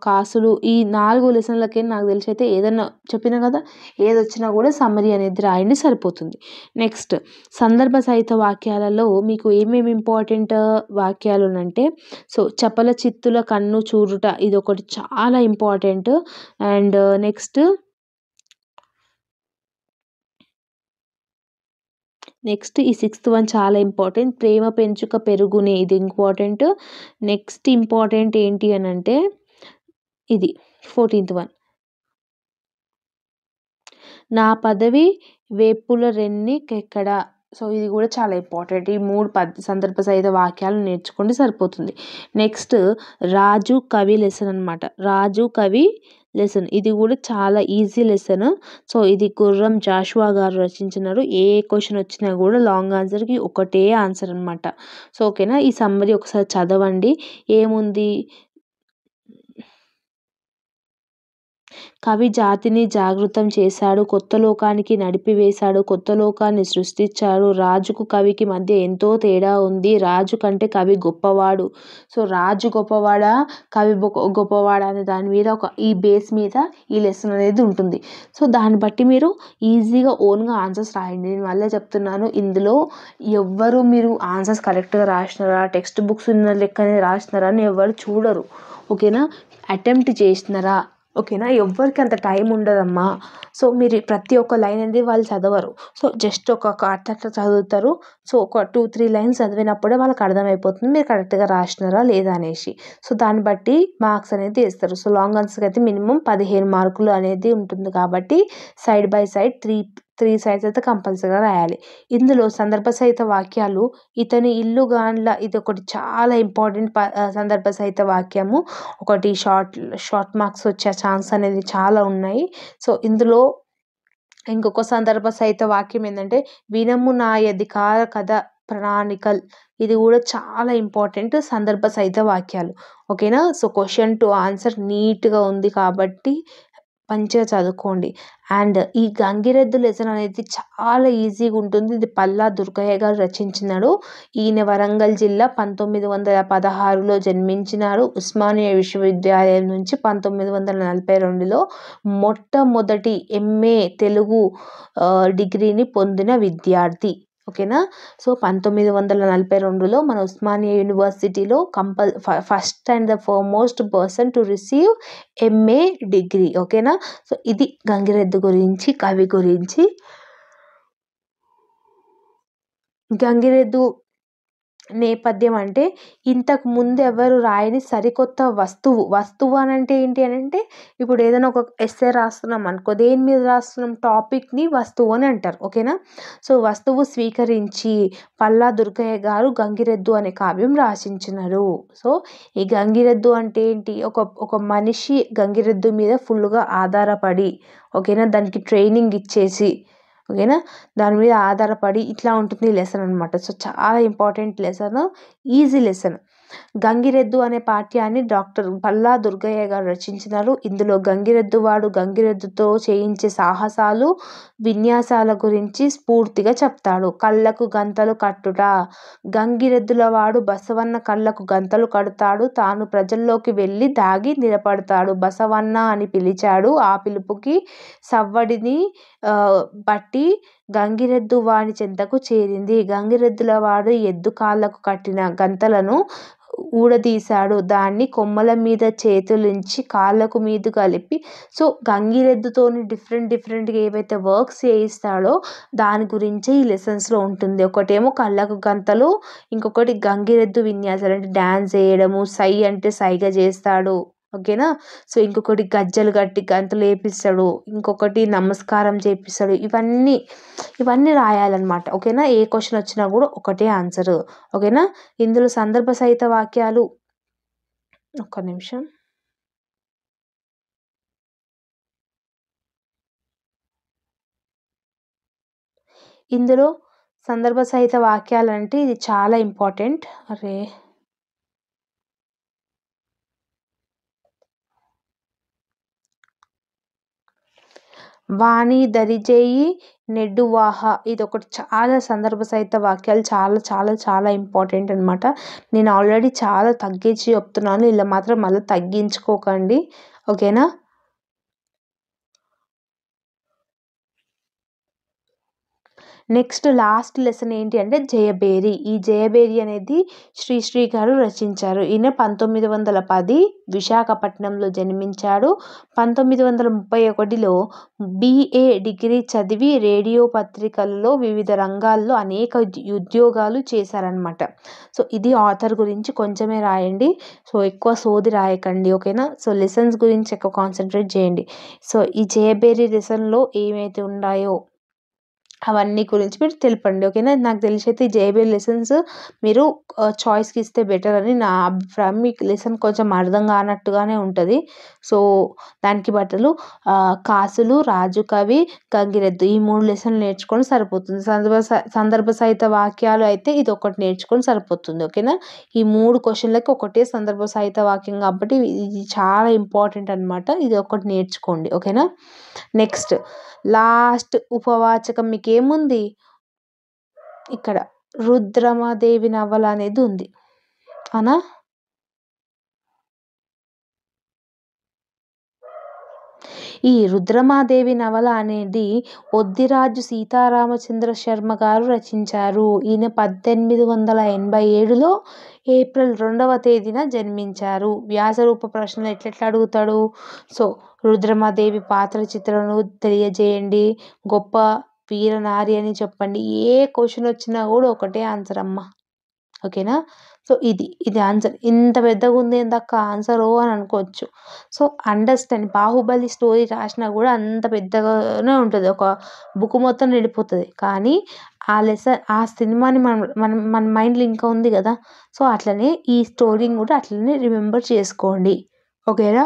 కాసులు ఈ 4 లెసన్లకే నాకు తెలిసి అయితే ఏదన్నా చెప్పినా కదా, ఏదొచ్చినా కూడా సమ్మరీ అనేది రాయండి, సరిపోతుంది. నెక్స్ట్ సందర్భ సహిత వాక్యాలలో మీకు ఏమేమి ఇంపార్టెంట్ వాక్యాలు అంటే, సో చపల చిత్తుల కన్ను చూరుట, ఇది ఒకటి చాలా ఇంపార్టెంట్. అండ్ నెక్స్ట్ ఈ 6th వన్ చాలా ఇంపార్టెంట్, ప్రేమ పెంచుక పెరుగునే, ఇది ఇంపార్టెంట్. నెక్స్ట్ ఇంపార్టెంట్ ఏంటి అని అంటే, ఇది 14th వన్, నా పదవి వేపుల రెన్ని కెక్కడ. సో ఇది కూడా చాలా ఇంపార్టెంట్. ఈ 3 సందర్భ సహిత వాక్యాలు నేర్చుకోండి, సరిపోతుంది. నెక్స్ట్ రాజు కవి లెసన్ అనమాట. రాజు కవి లెసన్ ఇది కూడా చాలా ఈజీ లెసన్. సో ఇది గుర్రం జాషువా గారు రచించినారు. ఏ క్వశ్చన్ వచ్చినా కూడా లాంగ్ ఆన్సర్కి ఒకటే ఆన్సర్ అనమాట. సో ఓకేనా. ఈ సమ్మరీ ఒకసారి చదవండి. ఏముంది, కవి జాతిని జాగృతం చేశాడు, కొత్త లోకానికి నడిపివేశాడు, కొత్త లోకాన్ని సృష్టించాడు. రాజుకు కవికి మధ్య ఎంతో తేడా ఉంది, రాజు కంటే కవి గొప్పవాడు. సో రాజు గొప్పవాడా కవి గొప్పవాడా అనే దాని మీద ఈ బేస్ మీద ఈ లెసన్ అనేది ఉంటుంది. సో దాన్ని బట్టి మీరు ఈజీగా ఓన్గా ఆన్సర్స్ రాయండి. నేను మళ్ళీ చెప్తున్నాను, ఇందులో ఎవ్వరు మీరు ఆన్సర్స్ కరెక్ట్గా రాసినారా, టెక్స్ట్ బుక్స్ ఉన్న లెక్కనే రాసినారా అని ఎవరు చూడరు. ఓకేనా. అటెంప్ట్ చేసినారా, ఓకేనా. ఎవ్వరికి అంత టైం ఉండదమ్మా. సో మీరు ప్రతి ఒక్క లైన్ అనేది వాళ్ళు చదవరు. సో జస్ట్ ఒక అట్లా చదువుతారు. సో ఒక 2-3 లైన్స్ చదివినప్పుడే వాళ్ళకి అర్థమైపోతుంది మీరు కరెక్ట్గా రాసినారా లేదా అనేసి. సో దాన్ని బట్టి మార్క్స్ అనేది వేస్తారు. సో లాంగ్ ఆన్సర్కి అయితే మినిమం 15 మార్కులు అనేది ఉంటుంది కాబట్టి side by side three sides అయితే కంపల్సరీగా రాయాలి. ఇందులో సందర్భ సహిత వాక్యాలు ఇతని ఇల్లు గాండ్ల ఇది ఒకటి చాలా ఇంపార్టెంట్ సందర్భ సహిత వాక్యము. ఒకటి షార్ట్ మార్క్స్ వచ్చే ఛాన్స్ అనేది చాలా ఉన్నాయి. సో ఇందులో ఇంకొక సందర్భ సహిత వాక్యం ఏంటంటే వినము నా అధికార కథ ప్రణాళికల్. ఇది కూడా చాలా ఇంపార్టెంట్ సందర్భ సహిత వాక్యాలు. ఓకేనా. సో క్వశ్చన్ టు ఆన్సర్ నీట్గా ఉంది కాబట్టి మంచిగా చదువుకోండి. అండ్ ఈ గంగిరెద్దు లెసన్ అనేది చాలా ఈజీగా ఉంటుంది. ఇది పల్లా దుర్గయ్య గారు రచించినాడు. ఈయన వరంగల్ జిల్లా 1916లో జన్మించినాడు. ఉస్మానియా విశ్వవిద్యాలయం నుంచి 1942లో మొట్టమొదటి MA తెలుగు డిగ్రీని పొందిన విద్యార్థి. ఓకేనా. సో 1942లో మన ఉస్మానియా యూనివర్సిటీలో first and the foremost person to receive MA degree. ఓకేనా. సో ఇది గంగిరెద్దు గురించి, కవి గురించి. గంగిరెద్దు నేపథ్యం అంటే ఇంతకు ముందు ఎవరు రాయని సరికొత్త వస్తువు అని అంటే ఏంటి అని అంటే ఇప్పుడు ఏదైనా ఒక ఎస్సే రాస్తున్నాం అనుకో, దేని మీద రాస్తున్నాం టాపిక్ని వస్తువు అని అంటారు. ఓకేనా. సో వస్తువు స్వీకరించి పల్లా దుర్గయ్య గారు గంగిరెద్దు అనే కావ్యం రచించినారు. సో ఈ గంగిరెద్దు అంటే ఏంటి, ఒక మనిషి గంగిరెద్దు మీద ఫుల్గా ఆధారపడి, ఓకేనా, దానికి ట్రైనింగ్ ఇచ్చేసి, ఓకేనా, దాని మీద ఆధారపడి ఇట్లా ఉంటుంది ఈ లెసన్ అనమాట. సో చాలా ఇంపార్టెంట్ లెసన్, ఈజీ లెసన్. గంగిరెద్దు అనే పాఠ్యాన్ని డాక్టర్ పల్లా దుర్గయ్య గారు రచించినారు. ఇందులో గంగిరెద్దు వాడు గంగిరెద్దుతో చేయించే సాహసాలు, విన్యాసాల గురించి స్ఫూర్తిగా చెప్తాడు. కళ్ళకు గంతలు కట్టుట. గంగిరెద్దుల వాడు బసవన్న కళ్ళకు గంతలు కడతాడు. తాను ప్రజల్లోకి వెళ్ళి దాగి నిలబడతాడు. బసవన్న అని పిలిచాడు. ఆ పిలుపుకి సవ్వడిని బట్టి గంగిరెద్దు వాని చెంతకు చేరింది. గంగిరెద్దుల వాడు ఎద్దు కాళ్ళకు కట్టిన గంతలను ఊడదీశాడు. దాన్ని కొమ్మల మీద చేతులుంచి కాళ్ళకు మీద కలిపి, సో గంగిరెద్దుతోని డిఫరెంట్గా ఏవైతే వర్క్స్ చేయిస్తాడో దాని గురించి ఈ లెసన్స్లో ఉంటుంది. ఒకటేమో కళ్ళకు గంతలు, ఇంకొకటి గంగిరెద్దు విన్యాసాలు అంటే డ్యాన్స్ వేయడము, సై అంటే సైగ చేస్తాడు. ఓకేనా. సో ఇంకొకటి గజ్జలు కట్టి గంతలు వేపిస్తాడు, ఇంకొకటి నమస్కారం చేపిస్తాడు. ఇవన్నీ రాయాలన్నమాట. ఓకేనా. ఏ క్వశ్చన్ వచ్చినా కూడా ఒకటే ఆన్సర్. ఓకేనా. ఇందులో సందర్భ సహిత వాక్యాలు, ఒక్క నిమిషం, ఇందులో సందర్భ సహిత వాక్యాలు అంటే ఇది చాలా ఇంపార్టెంట్. వాణి దరిజేయి నెడ్డువాహ, ఇది ఒకటి చాలా సందర్భ సహిత వాక్యాలు, చాలా చాలా చాలా ఇంపార్టెంట్ అనమాట. నేను ఆల్రెడీ చాలా తగ్గించి చెప్తున్నాను, ఇలా మాత్రం మళ్ళీ తగ్గించుకోకండి. ఓకేనా. నెక్స్ట్ లాస్ట్ లెసన్ ఏంటి అంటే జయభేరి. ఈ జయభేరి అనేది శ్రీశ్రీ గారు రచించారు. ఈయన 1910 విశాఖపట్నంలో జన్మించాడు. 1931లో BA డిగ్రీ చదివి రేడియో పత్రికల్లో వివిధ రంగాల్లో అనేక ఉద్యోగాలు చేశారనమాట. సో ఇది ఆథర్ గురించి కొంచెమే రాయండి. సో ఎక్కువ సోది రాయకండి. ఓకేనా. సో లెసన్స్ గురించి ఎక్కువ కాన్సన్ట్రేట్ చేయండి. సో ఈ జయభేరి లెసన్లో ఏమైతే ఉన్నాయో అవన్నీ గురించి మీరు తెలపండి. ఓకేనా. నాకు తెలిసి అయితే ఈ జేబీఎల్ లెసన్స్ మీరు చాయిస్కి ఇస్తే బెటర్ అని నా అభిప్రాయం. మీకు లెసన్ కొంచెం అర్థం కానట్టుగానే ఉంటుంది. సో దానికి బదులు కాసులు, రాజు కవి, గంగిరెద్దు ఈ 3 లెసన్లు నేర్చుకొని సరిపోతుంది. సందర్భ సహిత వాక్యాలు అయితే ఇది ఒకటి నేర్చుకొని సరిపోతుంది. ఓకేనా. ఈ 3 క్వశ్చన్లకి ఒకటే సందర్భ సహిత వాక్యం కాబట్టి ఇది చాలా ఇంపార్టెంట్ అనమాట. ఇది ఒకటి నేర్చుకోండి. ఓకేనా. నెక్స్ట్ లాస్ట్ ఉపవాచకం మీకు ఏముంది ఇక్కడ, రుద్రమదేవి నవల అనేది ఉంది అనా. ఈ రుద్రమాదేవి నవల అనేది ఒద్దిరాజు సీతారామచంద్ర శర్మ గారు రచించారు. ఈయన 1887లో ఏప్రిల్ 2వ తేదీన జన్మించారు. వ్యాసరూప ప్రశ్నలు ఎట్లెట్లా అడుగుతాడు? సో రుద్రమాదేవి పాత్ర చిత్రణను తెలియజేయండి, గొప్ప వీరనారి అని చెప్పండి. ఏ క్వశ్చన్ వచ్చినా కూడా ఒకటే ఆన్సర్ అమ్మ. ఓకేనా? సో ఇది ఆన్సర్. ఇంత పెద్దగా ఉంది ఏందక్క ఆన్సర్ అని అనుకోవచ్చు. So understand. బాహుబలి స్టోరీ రాసినా కూడా అంత పెద్దగానే ఉంటుంది, ఒక బుక్ మొత్తం నిండిపోతుంది. కానీ ఆ సినిమాని మన మైండ్లో ఇంకా ఉంది కదా. సో అట్లనే ఈ స్టోరీని కూడా అట్లనే రిమెంబర్ చేసుకోండి. ఓకేనా?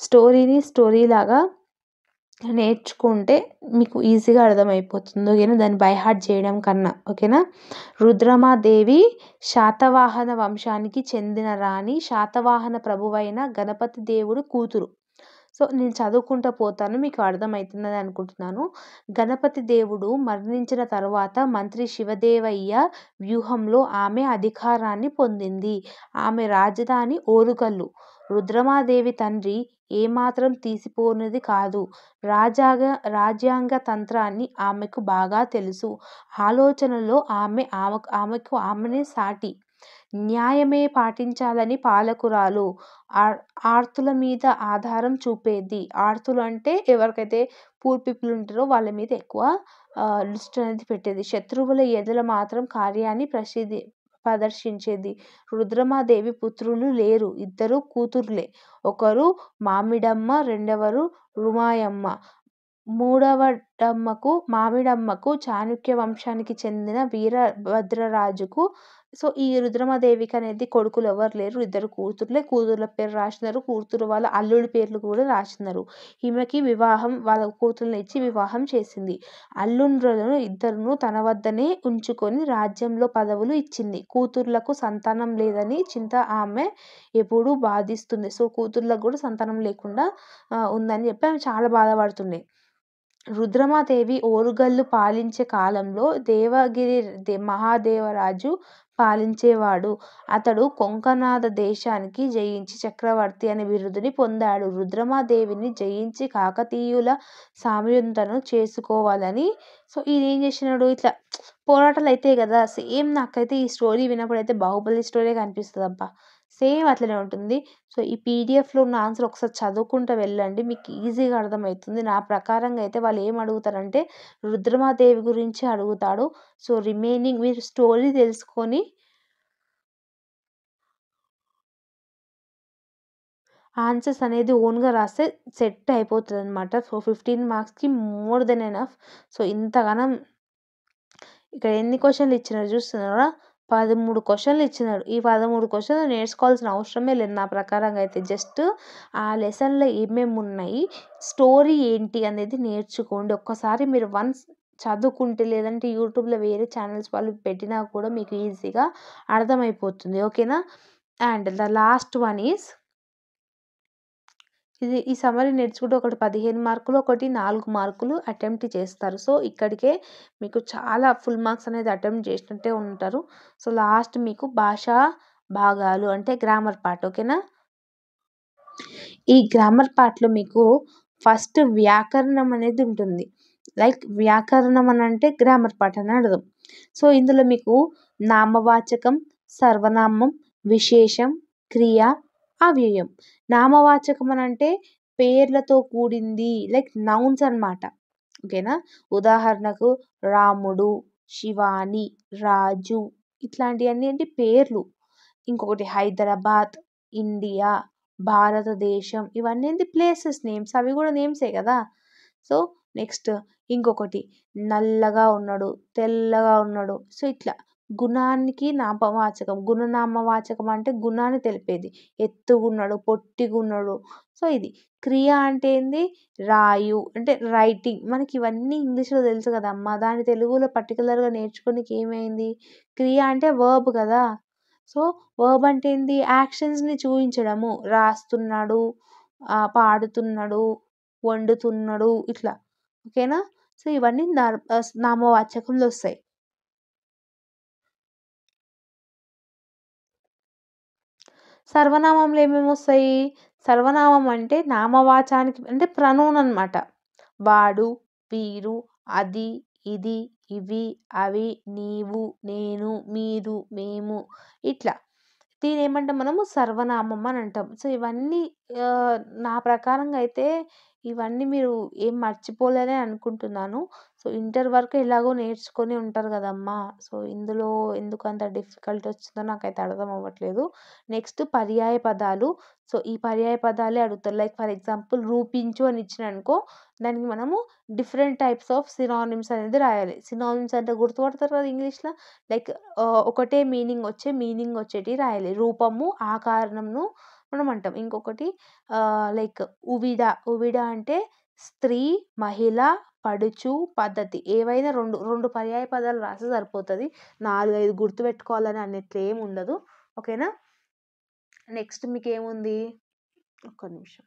స్టోరీ లాగా నేర్చుకుంటే మీకు ఈజీగా అర్థమైపోతుంది. ఓకేనా? దాన్ని బై హార్ట్ చేయడం కన్నా. ఓకేనా? రుద్రమాదేవి శాతవాహన వంశానికి చెందిన రాణి, శాతవాహన ప్రభువైన గణపతి దేవుడు కూతురు. సో నేను చదువుకుంటూ పోతాను, మీకు అర్థమవుతుందని అనుకుంటున్నాను. గణపతి దేవుడు మరణించిన తర్వాత మంత్రి శివదేవయ్య వ్యూహంలో ఆమె అధికారాన్ని పొందింది. ఆమె రాజధాని ఓరుగల్లు. రుద్రమాదేవి తండ్రి ఏమాత్రం తీసిపోనిది కాదు. రాజ్యాంగ తంత్రాన్ని ఆమెకు బాగా తెలుసు. ఆలోచనలో ఆమెనే సాటి. న్యాయమే పాటించాలని పాలకురాలు. ఆర్తుల మీద ఆధారం చూపేది. ఆర్తులు అంటే ఎవరికైతే పూర్ పీపుల్ ఉంటారో వాళ్ళ మీద ఎక్కువ దృష్టి అనేది పెట్టేది. శత్రువుల ఎదుల మాత్రం కార్యాన్ని ప్రదర్శించేది. రుద్రమాదేవి పుత్రులు లేరు, ఇద్దరు కూతుర్లే. ఒకరు మామిడమ్మ, రెండవరు రుమాయమ్మ. మామిడమ్మకు చాళుక్య వంశానికి చెందిన వీరభద్రరాజుకు. సో ఈ రుద్రమాదేవికి అనేది కొడుకులు ఎవరు లేరు, ఇద్దరు కూతుర్లే. కూతుర్ల పేరు రాసినారు, కూతురు వాళ్ళ అల్లుడి పేర్లు కూడా రాసినారు. ఈమెకి వివాహం, వాళ్ళ కూతుర్లను ఇచ్చి వివాహం చేసింది. అల్లుండ్రులను ఇద్దరును తన వద్దనే ఉంచుకొని రాజ్యంలో పదవులు ఇచ్చింది. కూతుర్లకు సంతానం లేదని చింత ఆమె ఎప్పుడూ బాధిస్తుంది. సో కూతుర్లకు కూడా సంతానం లేకుండా ఉందని చెప్పి ఆమె చాలా బాధపడుతుండే. రుద్రమాదేవి ఓరుగల్లు పాలించే కాలంలో దేవగిరి మహాదేవరాజు పాలించేవాడు. అతడు కొంకనాద దేశానికి జయించి చక్రవర్తి అనే బిరుదుని పొందాడు. రుద్రమాదేవిని జయించి కాకతీయుల సామ్యతను చేసుకోవాలని. సో ఈయన ఏం చేసినాడు, ఇట్లా పోరాటాలు అవుతాయి కదా. సేమ్ నాకైతే ఈ స్టోరీ విన్నప్పుడైతే బాహుబలి స్టోరీ కనిపిస్తుంది అబ్బా. సేమ్ అట్లనే ఉంటుంది. సో ఈ పీడిఎఫ్లో ఉన్న ఆన్సర్ ఒకసారి చదువుకుంటూ వెళ్ళండి, మీకు ఈజీగా అర్థమవుతుంది. నా ప్రకారంగా అయితే వాళ్ళు ఏం అడుగుతారంటే రుద్రమాదేవి గురించి అడుగుతాడు. సో రిమైనింగ్ మీరు స్టోరీ తెలుసుకొని ఆన్సర్స్ అనేది ఓన్గా రాస్తే సెట్ అయిపోతుంది అనమాట. సో 15 మార్క్స్కి మోర్ దెన్ ఎనఫ్. సో ఇంతగానం ఇక్కడ ఎన్ని క్వశ్చన్లు ఇచ్చినారు చూస్తున్నారా? 13 క్వశ్చన్లు ఇచ్చినారు. ఈ 13 క్వశ్చన్లు నేర్చుకోవాల్సిన అవసరమే లేదు నా ప్రకారంగా అయితే. జస్ట్ ఆ లెసన్లో ఏమేమి ఉన్నాయి, స్టోరీ ఏంటి అనేది నేర్చుకోండి. ఒక్కసారి మీరు వన్స్ చదువుకుంటే, లేదంటే యూట్యూబ్లో వేరే ఛానల్స్ వాళ్ళు పెట్టినా కూడా మీకు ఈజీగా అర్థమైపోతుంది. ఓకేనా? And the last one is ఈ సమ్మరీ నేర్చుకుంటే ఒకటి 15 మార్కులు, ఒకటి 4 మార్కులు అటెంప్ట్ చేస్తారు. సో ఇక్కడికే మీకు చాలా ఫుల్ మార్క్స్ అనేది అటెంప్ట్ చేసినట్టే ఉంటారు. సో లాస్ట్ మీకు భాషా భాగాలు అంటే గ్రామర్ పార్ట్. ఓకేనా? ఈ గ్రామర్ పార్ట్లో మీకు ఫస్ట్ వ్యాకరణం అనేది ఉంటుంది. లైక్ వ్యాకరణం అని అంటే గ్రామర్ పార్ట్ అని అర్థం. సో ఇందులో మీకు నామవాచకం, సర్వనామం, విశేషం, క్రియ, అవ్యయం. నామవాచకం అని అంటే పేర్లతో కూడింది, లైక్ నౌన్స్ అన్నమాట. ఓకేనా? ఉదాహరణకు రాముడు, శివాని, రాజు ఇట్లాంటివన్నీ ఏంటి పేర్లు. ఇంకొకటి హైదరాబాద్, ఇండియా, భారతదేశం ఇవన్నీ ఏంటి ప్లేసెస్ నేమ్స్, అవి కూడా నేమ్సే కదా. సో నెక్స్ట్ ఇంకొకటి నల్లగా ఉన్నాడు, తెల్లగా ఉన్నాడు. సో ఇట్లా గుణానికి నామవాచకం. గుణనామవాచకం అంటే గుణాన్ని తెలిపేది. ఎత్తుగున్నాడు, పొట్టిగున్నాడు. సో ఇది క్రియ అంటే ఏంది, రాయు అంటే రైటింగ్. మనకి ఇవన్నీ ఇంగ్లీష్లో తెలుసు కదమ్మా, దాని తెలుగులో పర్టికులర్గా నేర్చుకోనికి ఏమైంది, క్రియ అంటే వర్బ్ కదా. సో వర్బ్ అంటే ఏంది, యాక్షన్స్ని చూపించడము. రాస్తున్నాడు, పాడుతున్నాడు, వండుతున్నాడు ఇట్లా. ఓకేనా? సో ఇవన్నీ నామవాచకంలో వస్తాయి. సర్వనామంలో ఏమేమొస్తాయి? సర్వనామం అంటే నామవాచానికి అంటే ప్రొనౌన్ అనమాట. వాడు, వీరు, అది, ఇది, ఇవి, అవి, నీవు, నేను, మీరు, మేము ఇట్లా. దీన్నేమంటాం మనము సర్వనామం అని అంటాం. సో, ఇవన్నీ నా ప్రకారంగా అయితే ఇవన్నీ మీరు ఏం మర్చిపోలేరనే అనుకుంటున్నాను. సో, ఇంటర్ వరకు ఎలాగో నేర్చుకొని ఉంటారు కదమ్మా! సో, ఇందులో ఎందుకంత డిఫికల్టీ వచ్చిందో నాకైతే అర్థం అవ్వట్లేదు. నెక్స్ట్ పర్యాయ పదాలు. సో, ఈ పర్యాయ పదాలే అడుగుతారు. లైక్ ఫర్ ఎగ్జాంపుల్ రూపించు అని ఇచ్చిననుకో దానికి మనము డిఫరెంట్ టైప్స్ ఆఫ్ సినానిమ్స్ అనేది రాయాలి. సినానిమ్స్ అంటే గుర్తుపడతారు కదా ఇంగ్లీష్‌లో. లైక్ ఒకటే మీనింగ్ వచ్చేటివి రాయాలి. రూపము, ఆకారంను మనం అంటాం. ఇంకొకటి లైక్ ఉవిడ అంటే స్త్రీ, మహిళ, పడుచు, పద్ధతి. ఏవైనా 2 పర్యాయ పదాలు రాస్తే సరిపోతది. 4, 5 గుర్తుపెట్టుకోవాలని అన్నట్లేమి ఉండదు. ఓకేనా? నెక్స్ట్ మీకేముంది? ఒక్క నిమిషం.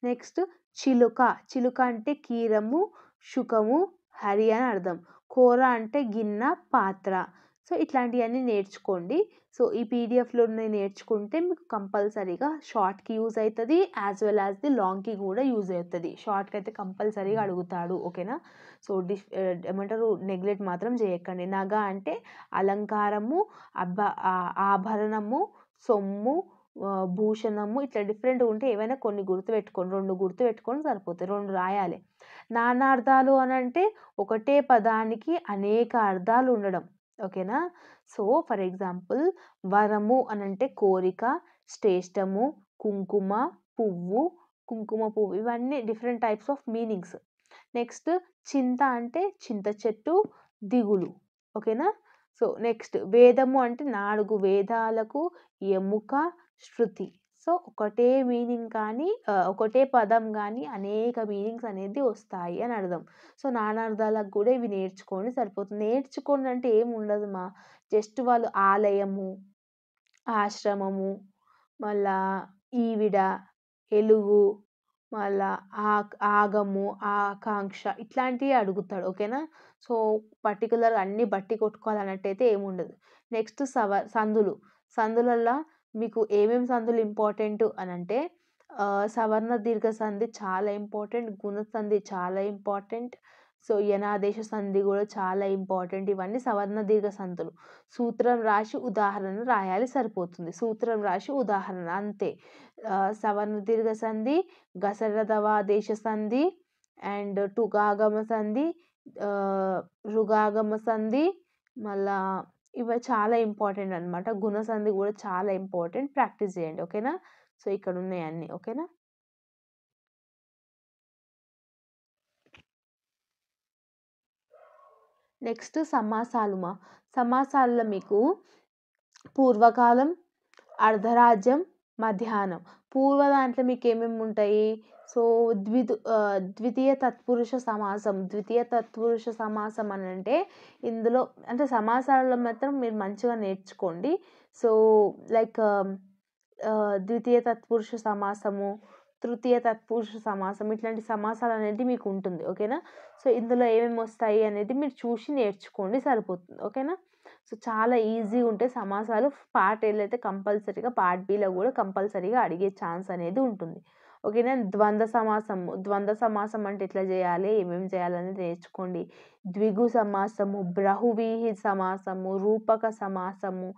నెక్స్ట్ చిలుక. చిలుక అంటే కీరము, శుకము, హరి అని అర్థం. కూర అంటే గిన్నె, పాత్ర. సో, ఇట్లాంటియన్నీ నేర్చుకోండి. సో, ఈ పీడిఎఫ్‌లోనే నేర్చుకుంటే మీకు కంపల్సరీగా షార్ట్‌కి యూజ్ అయితది. యాస్ వెల్ యాస్ ది లాంగ్‌కి కూడా యూజ్ అవుతది. షార్ట్‌కి అయితే కంపల్సరీగా అడుగుతాడు. ఓకేనా? సో, ఏమంటారు నెగ్లెక్ట్ మాత్రం చేయకండి. నగ అంటే అలంకారము, ఆభరణము, సొమ్ము, భూషణము ఇట్లా డిఫరెంట్‌గా ఉంటే ఏవైనా కొన్ని గుర్తుపెట్టుకోండి. 2 గుర్తుపెట్టుకొని సరిపోతాయి. 2 రాయాలి. నానార్థాలు అనంటే ఒకటే పదానికి అనేక అర్థాలు ఉండడం. ఓకేనా? సో, ఫర్ ఎగ్జాంపుల్ వరము అనంటే కోరిక, శ్రేష్టము, కుంకుమ, పువ్వు, కుంకుమ పువ్వు ఇవన్నీ different types of meanings. Next చింత అంటే చింత చెట్టు, దిగులు. ఓకేనా? సో, నెక్స్ట్ వేదము అంటే 4 వేదాలకు ఎముక, శృతి. సో, ఒకటే మీనింగ్ కానీ ఒకటే పదం గానీ అనేక మీనింగ్స్ అనేది వస్తాయి అని అర్థం. సో, నానార్థాలకు కూడా ఇవి నేర్చుకోండి సరిపోతుంది. నేర్చుకోండి అంటే ఏముండదు జస్ట్ వాళ్ళు ఆలయము, ఆశ్రమము, మళ్ళా ఈవిడ, ఎలుగు, మళ్ళా ఆగము, ఆకాంక్ష ఇట్లాంటివి అడుగుతాడు. ఓకేనా? సో, పర్టిక్యులర్‌గా అన్నీ బట్టి కొట్టుకోవాలన్నట్టయితే ఏముండదు. నెక్స్ట్ సందులు. సందులల్లా మీకు ఏమేం సందులు ఇంపార్టెంటు అనంటే సవర్ణ దీర్ఘ సంధి చాలా ఇంపార్టెంట్. గుణ సంధి చాలా ఇంపార్టెంట్. సో, యనాదేశ సంధి కూడా చాలా ఇంపార్టెంట్. ఇవన్నీ సవర్ణ దీర్ఘ సంధులు. సూత్రం రాసి ఉదాహరణ రాయాలి సరిపోతుంది. సూత్రం రాసి ఉదాహరణ అంతే. సవర్ణ దీర్ఘ సంధి, గసరదవాదేశ సంధి అండ్ టుగాగమ సంధి, రుగాగమ సంధి మళ్ళా ఇవి చాలా ఇంపార్టెంట్ అనమాట. గుణ సంధి కూడా చాలా ఇంపార్టెంట్. ప్రాక్టీస్ చేయండి. ఓకేనా? సో, ఇక్కడ ఉన్నాయి అన్నీ. ఓకేనా? నెక్స్ట్ సమాసాలలో మీకు పూర్వకాలం, అర్ధరాజ్యం, మధ్యాహ్నం. పూర్వ దాంట్లో మీకు ఏమేమి ఉంటాయి? సో, ద్వితీయ తత్పురుష సమాసం. ద్వితీయ తత్పురుష సమాసం అనంటే ఇందులో అంటే సమాసాలలో మాత్రం మీరు మంచిగా నేర్చుకోండి. సో, లైక్ ద్వితీయ తత్పురుష సమాసము, తృతీయ తత్పురుష సమాసం ఇట్లాంటి సమాసాలు అనేది మీకు ఉంటుంది. ఓకేనా? సో, ఇందులో ఏమేమి వస్తాయి అనేది మీరు చూసి నేర్చుకోండి సరిపోతుంది. ఓకేనా? సో, చాలా ఈజీగా ఉంటాయి సమాసాలు. పార్ట్ ఏలో అయితే కంపల్సరీగా పార్ట్ బిలో కూడా కంపల్సరీగా అడిగే ఛాన్స్ అనేది ఉంటుంది. ఓకేనా? ద్వంద్వ సమాసం అంటే ఎట్లా చేయాలి, ఏమేమి చేయాలనేది నేర్చుకోండి. ద్విగు సమాసము, బహువ్రీహి సమాసము, రూపక సమాసము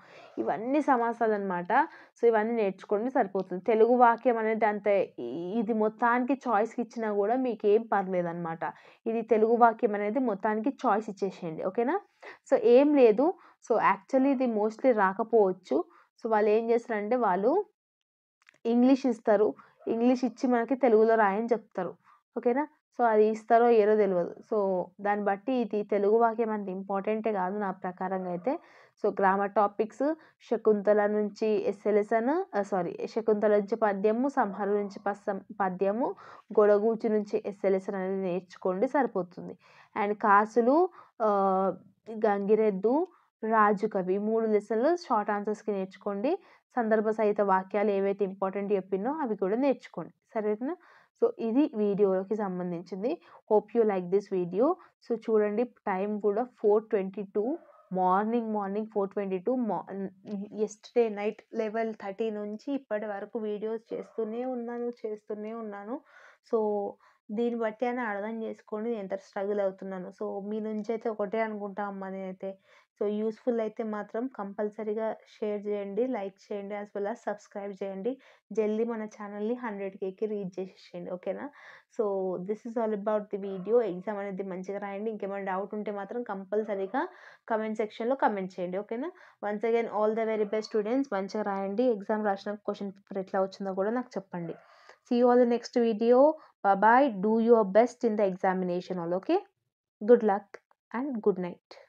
ఇవన్నీ సమాసాలనమాట. సో, ఇవన్నీ నేర్చుకోండి సరిపోతుంది. తెలుగు వాక్యం అనేది అంత ఇది మొత్తానికి చాయిస్‌కి ఇచ్చినా కూడా మీకేం పర్లేదనమాట. ఇది తెలుగు వాక్యం అనేది మొత్తానికి చాయిస్ ఇచ్చేసేయండి. ఓకేనా? సో, ఏం లేదు. సో, యాక్చువల్లీ ఇది మోస్ట్‌లీ రాకపోవచ్చు. సో, వాళ్ళేం చేస్తారంటే వాళ్ళు ఇంగ్లీష్ ఇస్తారు. ఇంగ్లీష్ ఇచ్చి మనకి తెలుగులో రాయని చెప్తారు. ఓకేనా? సో, అది ఇస్తారో ఇయ్యరో తెలవదు. సో, దాన్ని బట్టి ఇది తెలుగు వాక్యం అంత ఇంపార్టెంటే కాదు నా ప్రకారంగా అయితే. సో, గ్రామర్ టాపిక్స్ శకుంతల నుంచి శకుంతల నుంచి పద్యము, సంహారం నుంచి పద్యము, గొడగూచి నుంచి ఎస్ఎల్ఎసన్ అనేది నేర్చుకోండి సరిపోతుంది. అండ్ కాసులు, గంగిరెద్దు, రాజుకవి 3 లెసన్లు షార్ట్ ఆన్సర్స్‌కి నేర్చుకోండి. సందర్భ సహిత వాక్యాలు ఏవైతే ఇంపార్టెంట్ చెప్పినో అవి కూడా నేర్చుకోండి. సరేనా? సో, ఇది వీడియోకి సంబంధించింది. Hope you like this video. So, చూడండి టైం కూడా 4:22 మార్నింగ్ 4:22 యెస్టర్డే నైట్ 11:30 నుంచి ఇప్పటి వరకు వీడియోస్ చేస్తూనే ఉన్నాను. సో, దీన్ని బట్టి అయినా అర్థం చేసుకోండి నేను ఎంత స్ట్రగుల్ అవుతున్నానో. సో, మీ నుంచైతే ఒకటే అనుకుంటా అమ్మ నేనైతే. సో, యూజ్‌ఫుల్ అయితే మాత్రం కంపల్సరీగా షేర్ చేయండి, లైక్ చేయండి, యాస్ వెల్ యాస్ సబ్స్క్రైబ్ చేయండి. జల్దీ మన ఛానల్‌ని 100Kకి రీచ్ చేసేసేయండి. ఓకేనా? So, this is all about the video. Exam అనేది మంచిగా రాయండి. ఇంకేమైనా డౌట్ ఉంటే మాత్రం కంపల్సరీగా కామెంట్ సెక్షన్‌లో కామెంట్ చేయండి. ఓకేనా? Once again all the very best students. మంచిగా రాయండి. ఎగ్జామ్ రాసినాక క్వెషన్ పేపర్ ఎట్లా వచ్చిందో కూడా నాకు చెప్పండి. See you all in the next video. Bye bye. Do your best in the examination all. Okay? Good luck and good night.